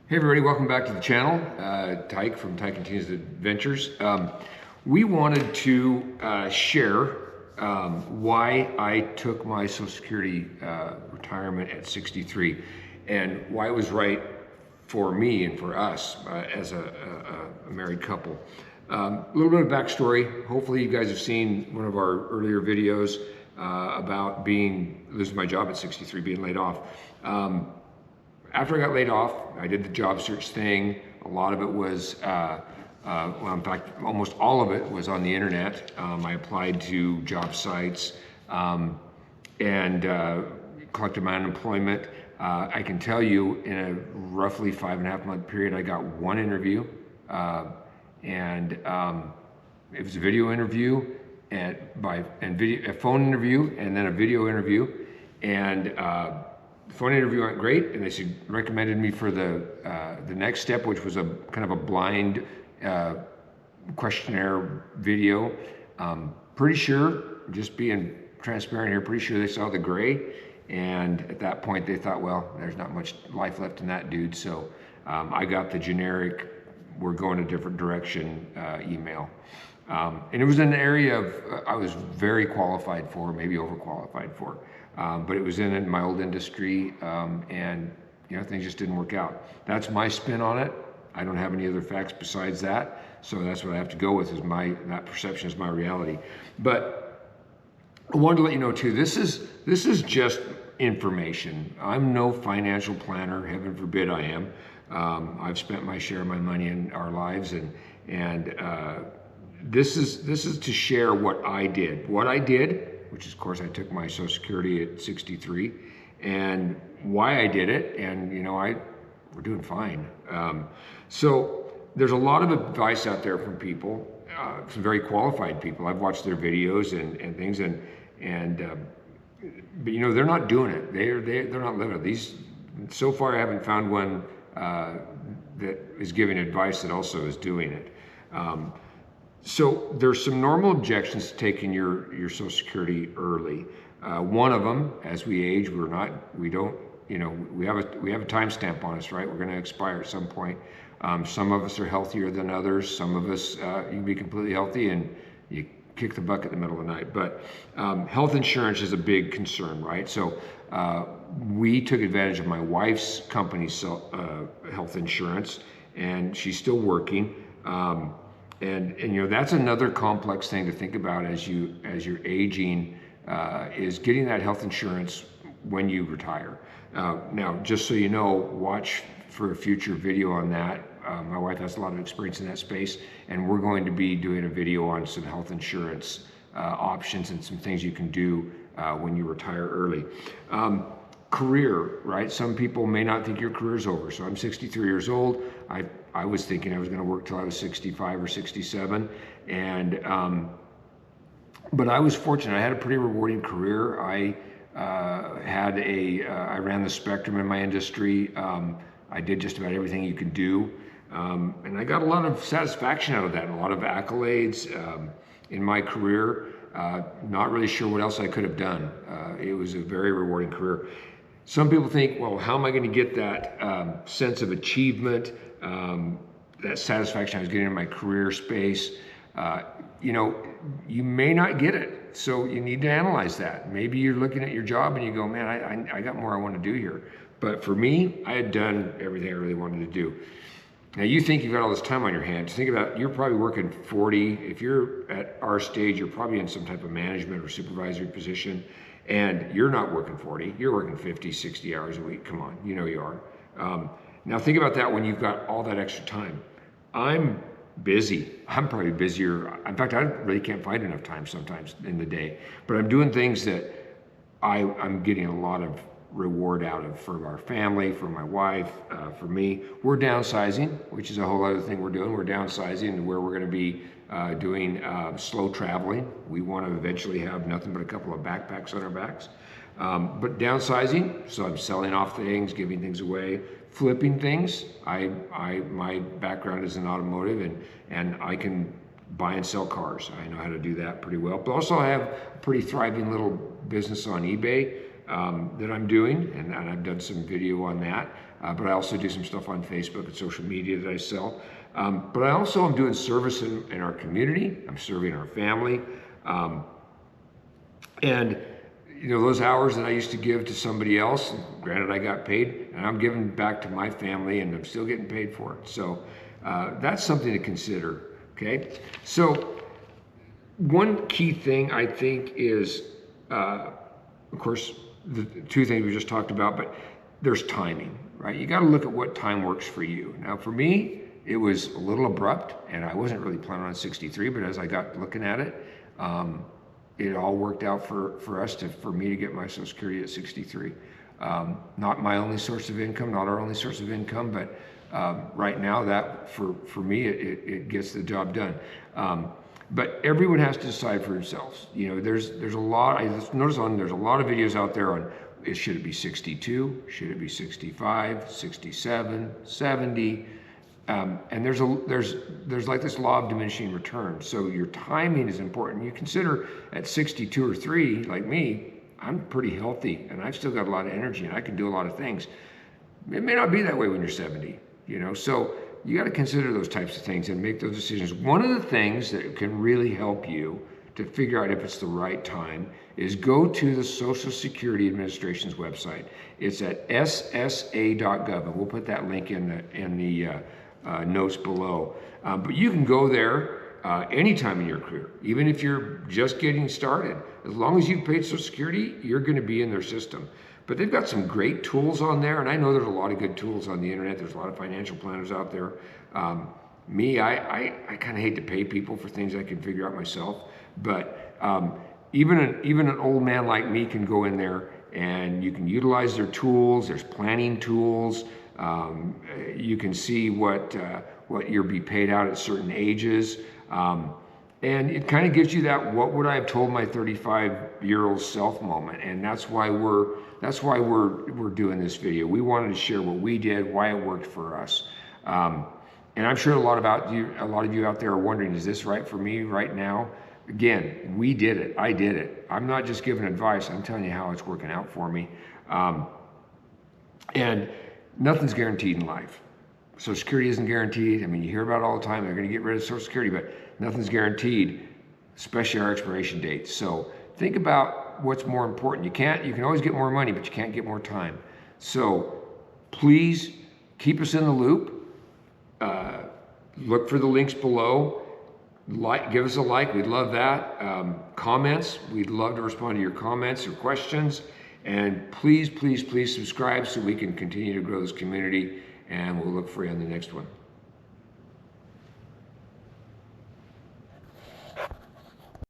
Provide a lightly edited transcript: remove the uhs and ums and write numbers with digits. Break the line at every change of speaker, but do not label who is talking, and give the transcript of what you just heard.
Hey everybody, welcome back to the channel. Tyke from Tyke Continues Adventures. We wanted to share why I took my Social Security retirement at 63 and why it was right for me and for us as a married couple. A little bit of backstory. Hopefully you guys have seen one of our earlier videos about losing my job at 63, being laid off. After I got laid off, I did the job search thing. A lot of it was, well, in fact, almost all of it was on the internet. I applied to job sites and collected my unemployment. I can tell you in a roughly 5.5 month period, I got one interview and it was a video interview and a phone interview and then a video interview. And the phone interview went great, and they recommended me for the next step, which was a kind of a blind questionnaire video. Pretty sure, just being transparent here, pretty sure they saw the gray, and at that point they thought, well, there's not much life left in that dude. So I got the generic, we're going a different direction email. And it was an area of I was very qualified for, maybe overqualified for. But it was in my old industry, and things just didn't work out. That's my spin on it. I don't have any other facts besides that, so that's what I have to go with. That perception is my reality. But I wanted to let you know too. This is just information. I'm no financial planner. Heaven forbid I am. I've spent my share of my money in our lives, and this is to share what I did. What I did, which is, of course, I took my Social Security at 63, and why I did it, and we're doing fine. So there's a lot of advice out there from people, some very qualified people. I've watched their videos and things, but they're not doing it. They're not living it. So far I haven't found one that is giving advice that also is doing it. So there's some normal objections to taking your Social Security early. One of them, as we age, we have a time stamp on us, right? We're going to expire at some point. Some of us are healthier than others. Some of us, you can be completely healthy and you kick the bucket in the middle of the night. But health insurance is a big concern, right? So we took advantage of my wife's company's health insurance, and she's still working. And that's another complex thing to think about as you're aging, is getting that health insurance when you retire. Now, just so you know, watch for a future video on that. My wife has a lot of experience in that space, and we're going to be doing a video on some health insurance options and some things you can do when you retire early. Career, right? Some people may not think your career's over. So I'm 63 years old. I was thinking I was going to work till I was 65 or 67, and but I was fortunate. I had a pretty rewarding career. I ran the spectrum in my industry. I did just about everything you could do, and I got a lot of satisfaction out of that, and a lot of accolades in my career. Not really sure what else I could have done. It was a very rewarding career. Some people think, well, how am I going to get that sense of achievement, that satisfaction I was getting in my career space? You may not get it, so you need to analyze that. Maybe you're looking at your job and you go, man, I got more I want to do here. But for me, I had done everything I really wanted to do. Now you think you've got all this time on your hands. Think about, you're probably working 40. If you're at our stage, you're probably in some type of management or supervisory position, and you're not working 40, you're working 50, 60 hours a week. Come on, you know you are. Now think about that when you've got all that extra time. I'm busy. I'm probably busier. In fact, I really can't find enough time sometimes in the day, but I'm doing things that I'm getting a lot of reward out of for our family, for my wife, for me. We're downsizing, which is a whole other thing we're doing. We're downsizing to where we're going to be doing slow traveling. We want to eventually have nothing but a couple of backpacks on our backs. But downsizing, so I'm selling off things, giving things away, flipping things. My background is in automotive, and I can buy and sell cars. I know how to do that pretty well. But also I have a pretty thriving little business on eBay that I'm doing, and I've done some video on that. but I also do some stuff on Facebook and social media that I sell. But I also am doing service in our community. I'm serving our family. And you know, those hours that I used to give to somebody else, granted I got paid, and I'm giving back to my family and I'm still getting paid for it. So that's something to consider, okay? So one key thing I think is, of course, the two things we just talked about, but there's timing, right? You got to look at what time works for you. Now for me, it was a little abrupt and I wasn't really planning on 63, but as I got looking at it, it all worked out for me to get my Social Security at 63. Not my only source of income, not our only source of income, but right now that for me it gets the job done. But everyone has to decide for themselves. You know, there's a lot. I notice there's a lot of videos out there on should it be 62, should it be 65, 67, 70. And there's like this law of diminishing returns. So your timing is important. You consider at 62 or 3, like me, I'm pretty healthy and I've still got a lot of energy and I can do a lot of things. It may not be that way when you're 70, you know, so you got to consider those types of things and make those decisions. One of the things that can really help you to figure out if it's the right time is go to the Social Security Administration's website. It's at ssa.gov, and we'll put that link in the notes below. But you can go there anytime in your career, even if you're just getting started. As long as you've paid Social Security, you're going to be in their system. But they've got some great tools on there, and I know there's a lot of good tools on the internet. There's a lot of financial planners out there. I kind of hate to pay people for things I can figure out myself, but even an old man like me can go in there and you can utilize their tools. There's planning tools. You can see what you'll be paid out at certain ages. And it kind of gives you that what would I have told my 35-year-old self moment. And that's why we're doing this video. We wanted to share what we did, why it worked for us. And I'm sure a lot of you out there are wondering, is this right for me right now? Again, we did it. I did it. I'm not just giving advice. I'm telling you how it's working out for me. And nothing's guaranteed in life. Social Security isn't guaranteed. I mean, you hear about it all the time. They're going to get rid of Social Security, but nothing's guaranteed, especially our expiration dates. So think about what's more important. You can always get more money, but you can't get more time. So please keep us in the loop. Look for the links below. Give us a like. We'd love that. Comments. We'd love to respond to your comments or questions. And please, please, please subscribe so we can continue to grow this community. And we'll look for you on the next one.